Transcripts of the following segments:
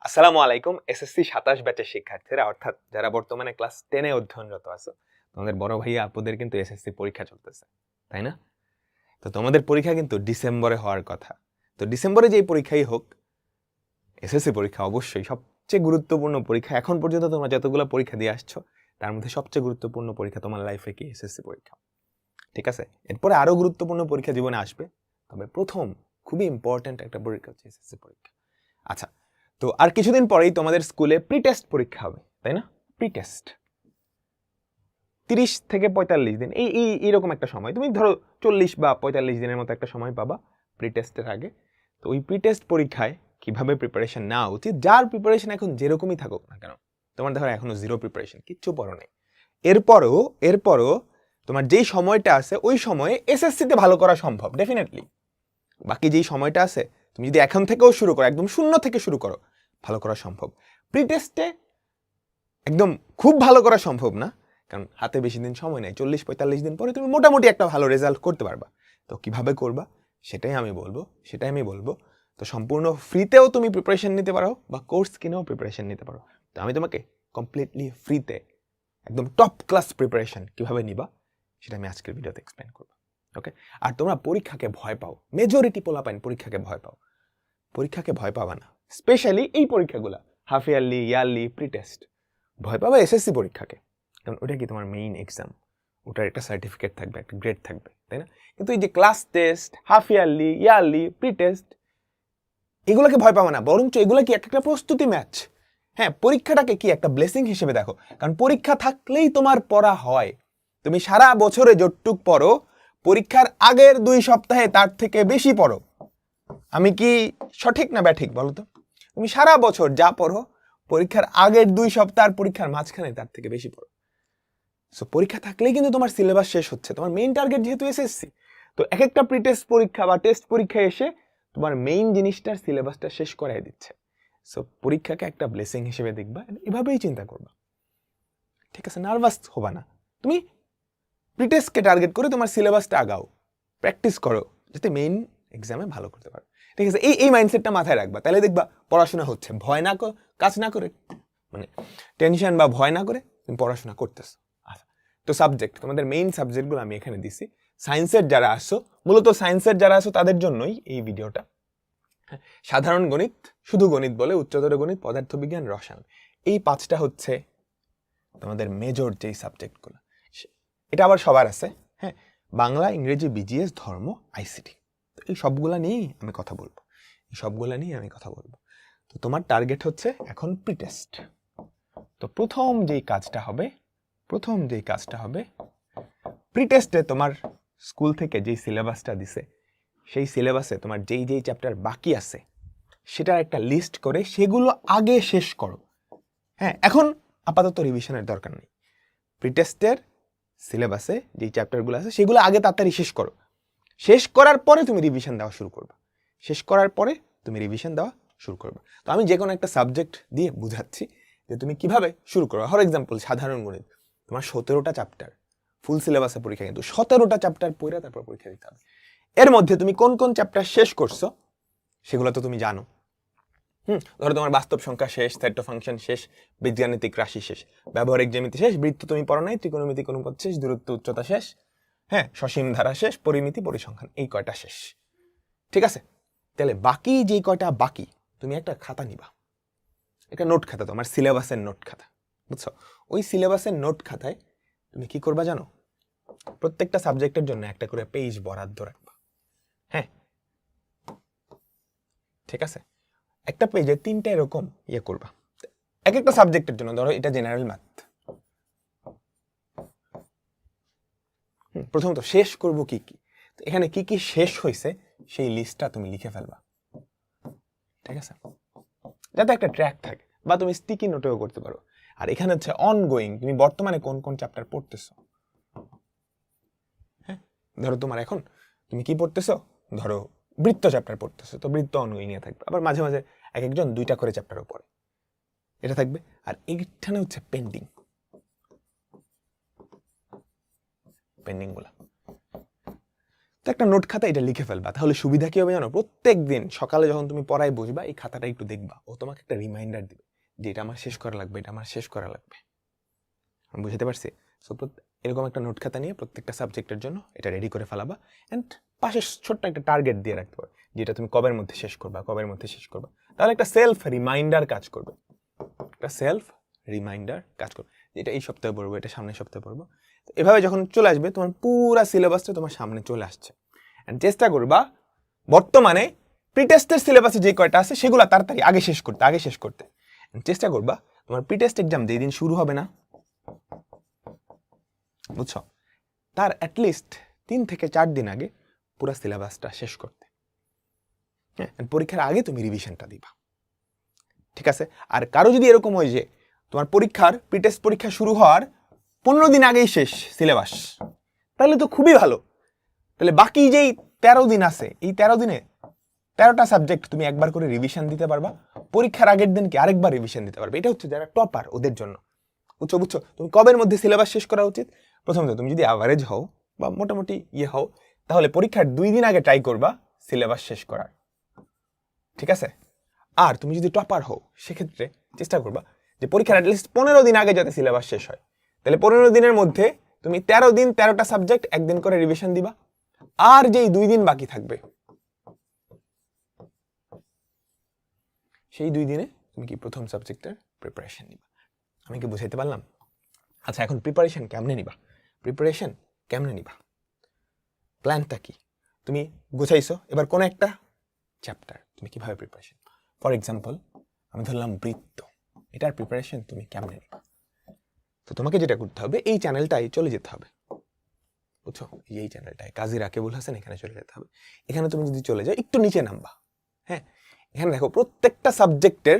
আসসালামু আলাইকুম। এসএসসি ২৭ ব্যাচের শিক্ষার্থীরা অর্থাৎ যারা বর্তমানে ক্লাস 10 এ অধ্যয়নরত আছো, তোমাদের বড় ভাইয়া আপুদের কিন্তু এসএসসি পরীক্ষা চলতেছে, তাই না? তো তোমাদের পরীক্ষা কিন্তু ডিসেম্বরে হওয়ার কথা। তো ডিসেম্বরে যেই পরীক্ষাই হোক, এসএসসি পরীক্ষা অবশ্যই সবচেয়ে গুরুত্বপূর্ণ পরীক্ষা। এখন পর্যন্ত তোমরা যতগুলো পরীক্ষা দিয়ে আসছো, তার মধ্যে সবচেয়ে গুরুত্বপূর্ণ পরীক্ষা তোমার লাইফে কি এসএসসি পরীক্ষা। ঠিক আছে? এরপরে আরো গুরুত্বপূর্ণ পরীক্ষা জীবনে আসবে। তবে প্রথম খুবই ইম্পর্ট্যান্ট একটা পরীক্ষা হচ্ছে এসএসসি পরীক্ষা। আচ্ছা, তো আর কিছুদিন পরেই তোমাদের স্কুলে প্রি টেস্ট পরীক্ষা হবে, তাই না? প্রি টেস্ট 30 থেকে 45 দিন এইরকম একটা সময়, তুমি ধরো 40 বা 45 দিনের মতো একটা সময় পাবা প্রি টেস্টের আগে। তো ওই প্রি টেস্ট পরীক্ষায় কিভাবে প্রিপারেশন নেওয়া উচিত, যার প্রিপারেশন এখন যেরকমই থাকুক না কেন, তোমার ধরো এখনো জিরো প্রিপারেশন, কিচ্ছু পড়ো নেই, এরপরও তোমার যেই সময়টা আছে ওই সময়ে এসএসসিতে ভালো করা সম্ভব ডেফিনেটলি। বাকি যেই সময়টা আছে তুমি যদি এখন থেকেও শুরু করো, একদম শূন্য থেকে শুরু করো, ভালো করা সম্ভব। প্রি টেস্টে একদম খুব ভালো করা সম্ভব না, কারণ হাতে বেশি দিন সময় নেই, 40-45 দিন পরে তুমি মোটামুটি একটা ভালো রেজাল্ট করতে পারবা। তো কিভাবে করবা সেটাই আমি বলবো। তো সম্পূর্ণ ফ্রিতেও তুমি প্রিপারেশন নিতে পারো বা কোর্স কিনেও প্রিপারেশন নিতে পারো। তো আমি তোমাকে কমপ্লিটলি ফ্রিতে একদম টপ ক্লাস প্রিপারেশন কিভাবে নিবা সেটা আমি আজকের ভিডিওতে এক্সপ্লেন করবো। ওকে? আর তোমরা পরীক্ষাকে ভয় পাও, মেজরিটি পোলাপাইন পরীক্ষাকে ভয় পাও। পরীক্ষাকে ভয় পাবা না, স্পেশালি এই পরীক্ষাগুলো half yearly, yearly, pre test. ভয় পাবা এসএসসি পরীক্ষাকে, কারণ ওটা কি তোমার মেইন এক্সাম, ওটার একটা সার্টিফিকেট থাকবে, একটা গ্রেড থাকবে, তাই না? কিন্তু এই যে class test, half yearly, yearly, pre test, এগুলোকে ভয় পাবা না, বরঞ্চ এগুলো কি একটা প্রস্তুতি ম্যাচ। হ্যাঁ, পরীক্ষাটাকে কি একটা ব্লেসিং হিসেবে দেখো, কারণ পরীক্ষা থাকলেই তোমার পড়া হয়। তুমি সারা বছরে যতটুক পড়ো, পরীক্ষার আগের 2 সপ্তাহে তার থেকে বেশি পড়ো। আমি কি সঠিক না ব্যাঠিক বলো তো? তুমি সারা বছর যা পড়ো, পরীক্ষার আগের 2 সপ্তাহ আর পরীক্ষার মাঝখানে তার থেকে বেশি পড়ো। সো পরীক্ষা থাকলেই কিন্তু তোমার সিলেবাস শেষ হচ্ছে, তোমার মেইন টার্গেট যেহেতু এসএসসি। তো এক একটা প্রি টেস্ট পরীক্ষা বা টেস্ট পরীক্ষা এসে তোমার মেইন জিনিসটার সিলেবাসটা শেষ করাই দিচ্ছে। সো পরীক্ষাকে একটা ব্লেসিং হিসেবে দেখবা, এভাবেই চিন্তা করবা। ঠিক আছে? নার্ভাস হবা না। তুমি প্রি টেস্টকে টার্গেট করে তোমার সিলেবাসটা আগাও, প্র্যাকটিস করো, যাতে মেইন এক্সামে ভালো করতে পারো। ঠিক আছে? এই মাইন্ডসেটটা মাথায় রাখবা, তাহলে দেখবা পড়াশোনা হচ্ছে, ভয় না কাজ না করে, মানে টেনশন বা ভয় না করে তুমি পড়াশোনা করতেছো। আচ্ছা, তো সাবজেক্ট, তোমাদের মেইন সাবজেক্টগুলো আমি এখানে দিছি। সায়েন্সের যারা আসছো, মূলত সায়েন্সের যারা আসো তাদের জন্যই এই ভিডিওটা। সাধারণ গণিত, শুধু গণিত বলে, উচ্চতর গণিত, পদার্থবিজ্ঞান, রসায়ন, এই 5টা হচ্ছে তোমাদের মেজর যেই সাবজেক্টগুলো। এটা আবার সবার আছে, হ্যাঁ, বাংলা, ইংরেজি, বিজিএস, ধর্ম, আইসিটি। এই সবগুলা নিয়েই আমি কথা বলবো। তো তোমার টার্গেট হচ্ছে এখন প্রি টেস্ট। তো প্রথম যেই কাজটা হবে প্রি টেস্টে তোমার স্কুল থেকে যেই সিলেবাসটা দিছে, সেই সিলেবাসে তোমার যেই চ্যাপ্টার বাকি আছে সেটার একটা লিস্ট করে সেগুলো আগে শেষ করো। হ্যাঁ, এখন আপাতত রিভিশনের দরকার নেই। প্রি টেস্টের সিলেবাসে যেই চ্যাপ্টারগুলো আছে সেগুলো আগে তাড়াতাড়ি শেষ করো। শেষ করার পরে তুমি রিভিশন দেওয়া শুরু করবা। তো আমি যে কোনো একটা সাবজেক্ট দিয়ে বুঝাচ্ছি যে তুমি কিভাবে শুরু করো। ফর এক্সাম্পল, সাধারণ গণিত, তোমার 17টা চ্যাপ্টার, ফুল সিলেবাসে পরীক্ষা, কিন্তু 17টা চ্যাপ্টার পড়ে তারপর পরীক্ষা দিতে হবে। এর মধ্যে তুমি কোন কোন চ্যাপ্টার শেষ করছো সেগুলো তো তুমি জানো। ধরো তোমার বাস্তব সংখ্যা শেষ, সেট ফাংশন শেষ, বীজগাণিতিক রাশি শেষ, ব্যবহারিক জ্যামিতি শেষ, বৃত্ত তুমি পড়ো নাই, ত্রিকোণমিতিক অনুপাত শেষ, দূরত্ব উচ্চতা শেষ, হ্যাঁ, সসীম ধারা শেষ, পরিমিতি পরিসংখ্যান, এই কয়টা শেষ। ঠিক আছে? তাহলে বাকি যেই কয়টা বাকি, তুমি একটা খাতা নিবা, একটা নোট খাতা, তোমার সিলেবাসের নোট খাতা, বুঝছো? ওই সিলেবাসের নোট খাতায় তুমি কি করবা জানো? প্রত্যেকটা সাবজেক্টের জন্য একটা করে পেজ বরাদ্দ রাখবা। হ্যাঁ, ঠিক আছে? একটা পেজে 3টা এরকম করবা এক একটা সাবজেক্টের জন্য। ধরো এটা জেনারেল ম্যাথ, প্রথমত শেষ করব কি কি, এখানে কি কি শেষ হয়েছে সেই লিস্টটা তুমি লিখে ফেলবা। ঠিক আছে? যাতে একটা ট্র্যাক থাকে, বা তুমি স্টিকি নোটেও করতে পারো। আর এখানে হচ্ছে অনগোয়িং, তুমি বর্তমানে কোন কোন চ্যাপ্টার পড়তেছো। হ্যাঁ, ধরো তোমার এখন তুমি কি পড়তেছো, ধরো বৃত্ত চ্যাপ্টার পড়তেছো, তো বৃত্ত অনগোয়িং এ থাকবে। আবার মাঝে মাঝে এক একজন 2টা করে চ্যাপ্টারও পড়ে, এটা থাকবে। আর এইখানে হচ্ছে পেন্ডিং গুলা। তো একটা নোট খাতা এটা লিখে ফেলবা, তাহলে সুবিধা কি হবে জানো? প্রত্যেক দিন সকালে যখন তুমি পড়ায় বসবা এই খাতাটা একটু দেখবা, ও তোমাকে একটা রিমাইন্ডার দিবে যে এটা আমার শেষ করা লাগবে, এটা আমার শেষ করা লাগবে। আমি বুঝতে পারছি? সো এরকম একটা নোট খাতা নিয়ে প্রত্যেকটা সাবজেক্টের জন্য এটা রেডি করে ফেলাবা, অ্যান্ড পাশে ছোট্ট একটা টার্গেট দিয়ে রাখতে পারো যেটা তুমি কবের মধ্যে শেষ করবা, কবের মধ্যে শেষ করবা। তাহলে একটা সেলফ রিমাইন্ডার কাজ করবে, একটা সেলফ রিমাইন্ডার কাজ করবে, এটা এই সপ্তাহে পড়বো, এটা সামনের সপ্তাহে পড়বো। এভাবে যখন চলে আসবে তোমার পুরা সিলেবাসটা তোমার সামনে চলে আসছে। অ্যান্ড চেষ্টা করবা বর্তমানে প্রিটেস্টের সিলেবাসে যে কয়টা আছে সেগুলো তাড়াতাড়ি আগে শেষ করতে। চেষ্টা করবা তোমার প্রিটেস্ট এক্সাম যেই দিন শুরু হবে না, বুঝছো, তার অ্যাটলিস্ট 3 থেকে 4 দিন আগে পুরো সিলেবাসটা শেষ করতে। হ্যাঁ, পরীক্ষার আগে তুমি রিভিশনটা দিবা, ঠিক আছে? আর কারো যদি এরকম হয় যে তোমার প্রিটেস্ট পরীক্ষা শুরু হওয়ার 15 দিন আগেই শেষ সিলেবাস, তাহলে তো খুবই ভালো। তাহলে বাকি যেই 13 দিন আছে, এই 13 দিনে 13টা সাবজেক্ট তুমি একবার করে রিভিশন দিতে পারবা, পরীক্ষার আগের দিনকে আরেকবার রিভিশন দিতে পারবে। এটা হচ্ছে যারা টপার ওদের জন্য, বুঝছো? তুমি কবের মধ্যে সিলেবাস শেষ করা উচিত? প্রথমত তুমি যদি অ্যাভারেজ হও বা মোটামুটি হও, তাহলে পরীক্ষার 2 দিন আগে ট্রাই করবা সিলেবাস শেষ করার, ঠিক আছে? আর তুমি যদি টপার হও সেক্ষেত্রে চেষ্টা করবা যে পরীক্ষার অ্যাটলিস্ট 15 দিন আগে যাতে সিলেবাস শেষ হয়। তাহলে 15 দিনের মধ্যে তুমি 13 দিন 13টা সাবজেক্ট একদিন করে রিভিশন দিবা, আর যেই 2 দিন বাকি থাকবে সেই 2 দিনে তুমি কি প্রথম সাবজেক্টের প্রিপারেশন নিবা। আমি কি বুঝাইতে পারলাম? আচ্ছা, এখন প্রিপারেশন কেমনে নিবা? প্ল্যানটা কি? তুমি গুছাইছো, এবার কোন একটা চ্যাপ্টার তুমি কিভাবে প্রিপারেশন। ফর এক্সাম্পল আমি ধরলাম বৃত্ত, এটার প্রিপারেশন তুমি কেমনে নিবা? তো তোমাকে যেটা করতে হবে, এই চ্যানেলটাই চলে যেতে হবে, বুঝছো? এই চ্যানেলটাই কাজী রাকিবুল হাসান, এখানে চলে যেতে হবে। এখানে তুমি যদি চলে যাও একটু নিচে নামবা, হ্যাঁ, এখানে দেখো প্রত্যেকটা সাবজেক্টের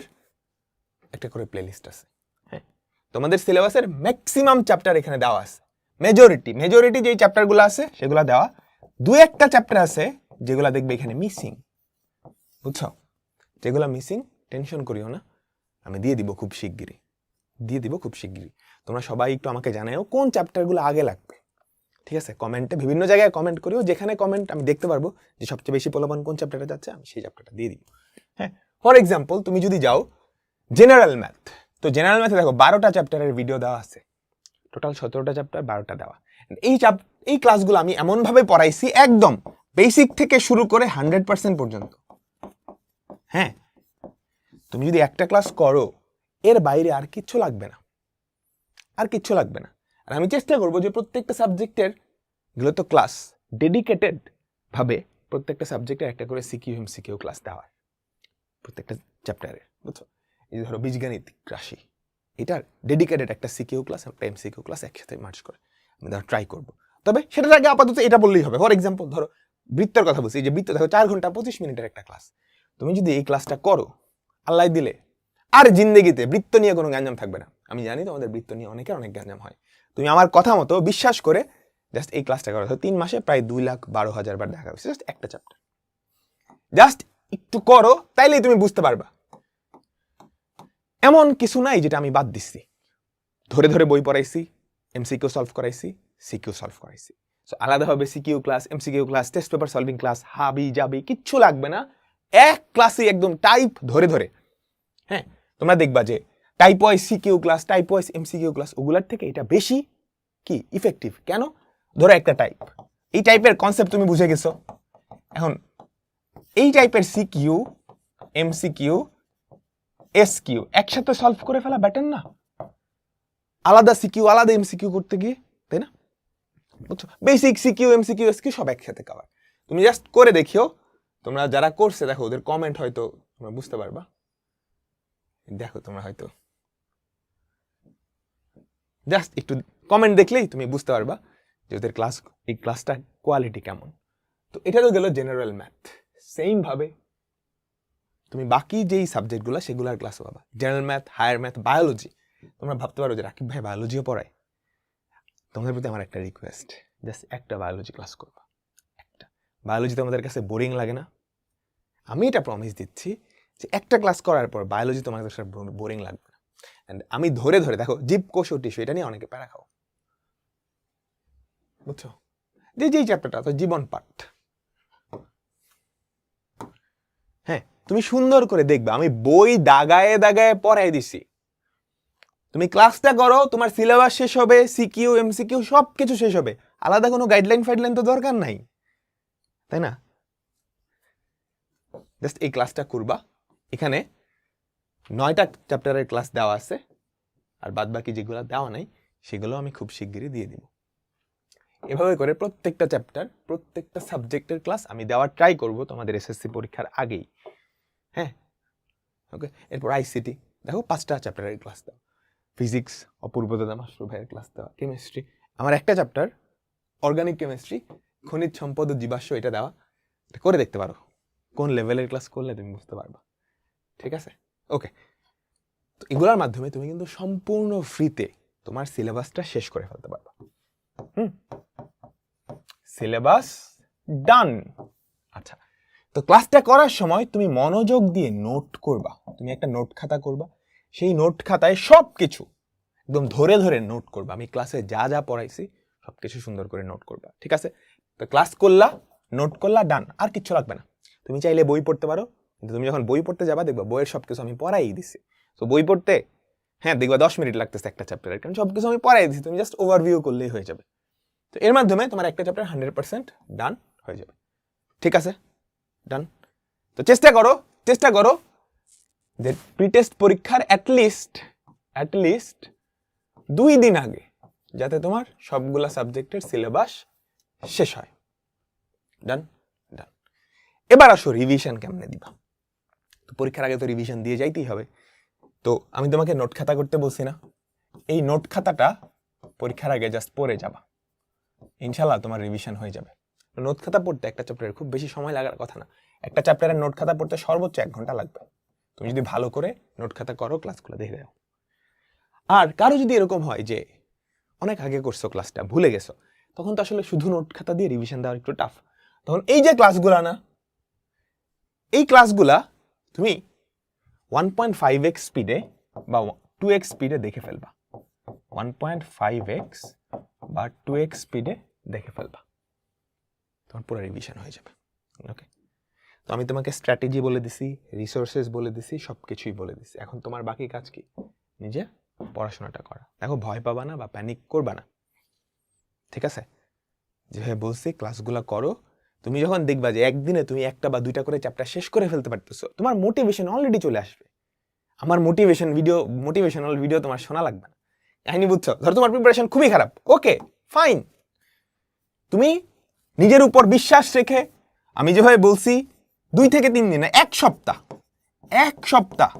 একটা করে প্লেলিস্ট আছে। হ্যাঁ, তোমাদের সিলেবাসের ম্যাক্সিমাম চ্যাপ্টার এখানে দেওয়া আছে, মেজরিটি যেই চ্যাপ্টারগুলো আছে সেগুলো দেওয়া। 2-1টা চ্যাপ্টার আছে যেগুলো দেখবে এখানে মিসিং, বুঝছো? যেগুলো মিসিং টেনশন করিও না, আমি দিয়ে দিব খুব শিগগিরই। তোমরা সবাই একটু আমাকে জানাও কোন চ্যাপ্টারগুলো আগে লাগবে, ঠিক আছে? কমেন্টে বিভিন্ন জায়গায় কমেন্ট করিও, যেখানে কমেন্ট আমি দেখতে পারবো যে সবচেয়ে বেশি প্রলোভন কোন চ্যাপ্টারে যাচ্ছে, আমি সেই চ্যাপ্টারটা দিয়ে দিব। হ্যাঁ, ফর এক্সাম্পল তুমি যদি যাও জেনারেল ম্যাথ, তো জেনারেল ম্যাথে দেখো 12টা চ্যাপ্টারের ভিডিও দেওয়া আছে, টোটাল 17টা চ্যাপ্টার, 12টা দেওয়া। এই ক্লাসগুলো আমি এমনভাবে পড়াইছি একদম বেসিক থেকে শুরু করে 100% পর্যন্ত। হ্যাঁ, তুমি যদি একটা ক্লাস করো এর বাইরে আর কিচ্ছু লাগবে না। আর আমি চেষ্টা করবো যে প্রত্যেকটা সাবজেক্টের গুলো তো ক্লাস ডেডিকেটেড ভাবে প্রত্যেকটা সাবজেক্টের একটা করে সিকিউ ক্লাস দেওয়ার, প্রত্যেকটা চ্যাপ্টারে, বুঝছো? এই ধরো বীজগণিত রাশি, এটার ডেডিকেটেড একটা সিকিউ ক্লাস, একটা এমসিকিউ ক্লাস একসাথে মার্চ করে আমি ধরো ট্রাই করবো। তবে সেটার আগে আপাতত এটা বললেই হবে। ফর এক্সাম্পল ধরো বৃত্তের কথা বলছি, যে বৃত্ত দেখো 4 ঘন্টা 25 মিনিটের একটা ক্লাস, তুমি যদি এই ক্লাসটা করো আল্লাহ দিলে আর জিন্দেগিতে বৃত্ত নিয়ে কোনো গ্যাঞ্জাম থাকবে না। আমি জানি তোমাদের বৃত্ত নিয়ে অনেকের অনেক গ্যাঞ্জাম হয়, তুমি আমার কথা মতো বিশ্বাস করে জাস্ট এই ক্লাসটা করো। 3 মাসে প্রায় 2,12,000 বার দেখা হয়েছে জাস্ট একটা চ্যাপ্টার, জাস্ট একটু করো, তাইলেই তুমি বুঝতে পারবা। এমন কিছু নাই যেটা আমি বাদ দিচ্ছি, ধরে ধরে বই পড়াইছি, এমসিকিউ সলভ করাইছি, সিকিউ সলভ করাইছি। সো আলাদাভাবে CQ class, MCQ class, test paper solving class, হাবি জাবি কিচ্ছু লাগবে না, এক ক্লাসে একদম টাইপ ধরে ধরে। হ্যাঁ, তোমরা দেখবা যে type wise CQ class, type wise MCQ class, ওগুলার থেকে এটা বেশি কি ইফেক্টিভ। কেন? ধরো একটা টাইপ, এই টাইপের কনসেপ্ট তুমি বুঝে গেছো, এখন এই টাইপের সিকিউ, এমসিকিউ, এসকিউ একসাথে সলভ করে ফেলা বেটার না? আলাদা সিকিউ আলাদা এমসিকিউ করতে গিয়ে, তাই না? বুঝছো? বেসিক সিকিউ, এমসিকিউ, এসকিউ সব একসাথে কভার। তুমি জাস্ট করে দেখিও, তোমরা যারা করছে দেখো ওদের কমেন্ট হয়তো তোমরা বুঝতে পারবা। দেখো তোমরা হয়তো জাস্ট একটু কমেন্ট দেখলেই তুমি বুঝতে পারবা যে ওদের এই ক্লাসটা কোয়ালিটি কেমন। তো এটা তো গেল জেনারেল ম্যাথ। সেম ভাবে তুমি বাকি যেই সাবজেক্টগুলো সেগুলোর ক্লাসও পাবা, general math, higher math, biology. তোমরা ভাবতে পারো যে রাকিব ভাই বায়োলজিও পড়ায়, তোমাদের প্রতি আমার একটা রিকোয়েস্ট, জাস্ট একটা বায়োলজি ক্লাস করবা, একটা। বায়োলজি তোমাদের কাছে বোরিং লাগে না? আমি এটা প্রমিস দিচ্ছি যে একটা ক্লাস করার পর বায়োলজি তোমার কাছে বোরিং লাগবে না। এন্ড আমি ধরে ধরে দেখো জীবকোষ ও টিস্যু, এটা নিয়ে অনেকে প্যারা খাও, বুঝছো? যেই চ্যাপ্টারটা তো জীবন পাঠ, হ্যাঁ, তুমি সুন্দর করে দেখবা, আমি বই দাগায়ে দাগায়ে পড়াই দিছি। তুমি ক্লাসটা করো, তোমার সিলেবাস শেষ হবে, সিকিউ এমসিকিউ সব কিছু শেষ হবে, আলাদা কোনো গাইডলাইন ফাইডলাইন তো দরকার নাই, তাই না? জাস্ট এই ক্লাসটা করবা। এখানে 9টা চ্যাপ্টারের ক্লাস দেওয়া আছে, আর বাদ বাকি যেগুলো দেওয়া নাই সেগুলো আমি খুব শিগগিরই দিয়ে দিব। এভাবে করে প্রত্যেকটা চ্যাপ্টার, প্রত্যেকটা সাবজেক্টের ক্লাস আমি দেওয়ার ট্রাই করব তোমাদের এসএসসি পরীক্ষার আগেই। হ্যাঁ, ওকে। এরপর আইসিটি দেখো 5টা চ্যাপ্টারের ক্লাস দেওয়া, ফিজিক্স অপূর্ব দাদা মাসরুর ভাইয়ের ক্লাস দেওয়া, কেমিস্ট্রি আমার একটা চ্যাপ্টার অর্গানিক কেমিস্ট্রি, খনিজ সম্পদ ও জীবাশ্ম, এটা দেওয়া। এটা করে দেখতে পারো, কোন লেভেলের ক্লাস করলে তুমি বুঝতে পারবা। ঠিক আছে, ওকে। তো এগুলোর মাধ্যমে তুমি কিন্তু সম্পূর্ণ ফ্রিতে তোমার সিলেবাসটা শেষ করে ফেলতে পারবা। সিলেবাস ডান। আচ্ছা, তো ক্লাসটা করার সময় তুমি মনোযোগ দিয়ে নোট করবা, তুমি একটা নোট খাতা করবা, সেই নোট খাতায় সবকিছু একদম ধরে ধরে নোট করবা। আমি ক্লাসে যা যা পড়াইছি সবকিছু সুন্দর করে নোট করবা, ঠিক আছে? তো ক্লাস করলা, নোট করলা, ডান, আর কিচ্ছু লাগবে না। তুমি চাইলে বই পড়তে পারো, কিন্তু তুমি যখন বই পড়তে যাবা দেখবা বইয়ের সবকিছু আমি পড়াই দিছি। তো বই পড়তে হ্যাঁ দেখবা 10 মিনিট লাগতেছে একটা চ্যাপ্টারের, কারণ সবকিছু আমি পড়াই দিছি, তুমি জাস্ট ওভারভিউ করলেই হয়ে যাবে। তো এর মাধ্যমে তোমার একটা চ্যাপ্টার 100% ডান হয়ে যাবে, ঠিক আছে? ডান। তো চেষ্টা করো যে প্রিটেস্ট পরীক্ষার অ্যাটলিস্ট 2 দিন আগে যাতে তোমার সবগুলা সাবজেক্টের সিলেবাস শেষ হয়। ডান। ডান। এবার আসো রিভিশন কেমনে দিবা। তো পরীক্ষার আগে তো রিভিশন দিয়ে যাইতেই হবে। তো আমি তোমাকে নোট খাতা করতে বলছি না, এই নোট খাতাটা পরীক্ষার আগে জাস্ট পড়ে যাবা, ইনশাল্লাহ তোমার রিভিশন হয়ে যাবে। নোট খাতা পড়তে একটা চ্যাপ্টারের খুব বেশি সময় লাগার কথা না, একটা চ্যাপ্টারের নোট খাতা পড়তে সর্বোচ্চ 1 ঘন্টা লাগবে। তুমি যদি ভালো করে নোট খাতা করো, ক্লাসগুলো দেখে দাও। আর কারো যদি এরকম হয় যে অনেক আগে করছো ক্লাসটা, ভুলে গেছো, তখন তো আসলে শুধু নোট খাতা দিয়ে রিভিশন দেওয়া একটু টাফ। তখন এই যে ক্লাসগুলা না, এই ক্লাসগুলা তুমি 1.5x স্পিডে বা 2x স্পিডে দেখে ফেলবা, 1.5x বা 2x স্পিডে দেখে ফেলবা, তোমার পুরো রিভিশন হয়ে যাবে। ওকে, তো আমি তোমাকে স্ট্র্যাটেজি বলে দিছি, রিসোর্সেস বলে দিছি, সব কিছুই বলে দিছি। এখন তোমার বাকি কাজ কি? নিজে পড়াশোনাটা করা। দেখো, ভয় পাবা না বা প্যানিক করবা না, ঠিক আছে? যেভাবে বলছি ক্লাসগুলো করো। তুমি যখন দেখবা যে একদিনে তুমি 1টা বা 2টা করে চ্যাপ্টার শেষ করে ফেলতে পারতেছো, তোমার মোটিভেশন অলরেডি চলে আসবে। আমার মোটিভেশনাল ভিডিও তোমার শোনা লাগবে না। কাহিনী বুঝছো? ধরো তোমার প্রিপারেশন খুবই খারাপ, ওকে ফাইন, তুমি নিজের উপর বিশ্বাস রেখে আমি যেভাবে বলছি 2 থেকে 3 দিন না, 1 সপ্তাহ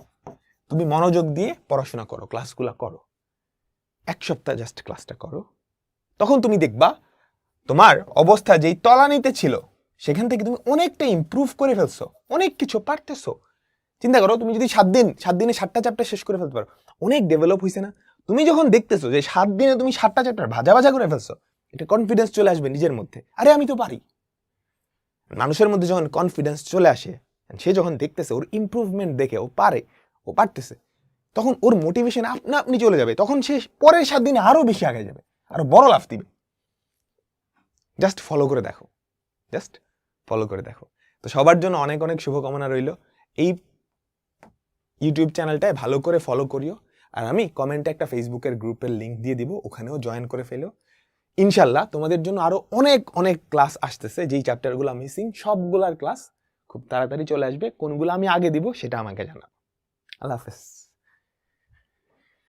তুমি মনোযোগ দিয়ে পড়াশোনা করো, ক্লাসগুলো করো। 1 সপ্তাহ জাস্ট ক্লাসটা করো, তখন তুমি দেখবা তোমার অবস্থা যেই তলানিতে ছিল সেখান থেকে তুমি অনেকটা ইমপ্রুভ করে ফেলছো, অনেক কিছু পারতেছো। চিন্তা করো, তুমি যদি 7 দিনে 7টা চ্যাপ্টার শেষ করে ফেলতে পারো, অনেক ডেভেলপ হয়েছে না? তুমি যখন দেখতেছো যে 7 দিনে তুমি 7টা চ্যাপ্টার ভাজা করে ফেলছো, এটা কনফিডেন্স চলে আসবে নিজের মধ্যে, আরে আমি তো পারি। মানুষের মধ্যে যখন কনফিডেন্স চলে আসে, সে যখন দেখতেছে ওর ইমপ্রুভমেন্ট দেখে ও পারে, ও পারতেছে, তখন ওর মোটিভেশন আপনি চলে যাবে, তখন সে পরের 7 দিনে আরো বেশি আগে যাবে, আরো বড় লাফ দিবে। জাস্ট ফলো করে দেখো। তো সবার জন্য অনেক অনেক শুভকামনা রইল। এই ইউটিউব চ্যানেলটায় ভালো করে ফলো করিও, আর আমি কমেন্টে একটা ফেসবুকের গ্রুপের লিঙ্ক দিয়ে দিব, ওখানেও জয়েন করে ফেলো। ইনশাল্লাহ তোমাদের জন্য আরো অনেক ক্লাস আসতেছে, যেই চ্যাপ্টারগুলো মিসিং সবগুলার ক্লাস খুব তাড়াতাড়ি চলে আসবে। কোনগুলো আমি আগে দিব সেটা আমাকে জানাও। আল্লাহ হাফেজ।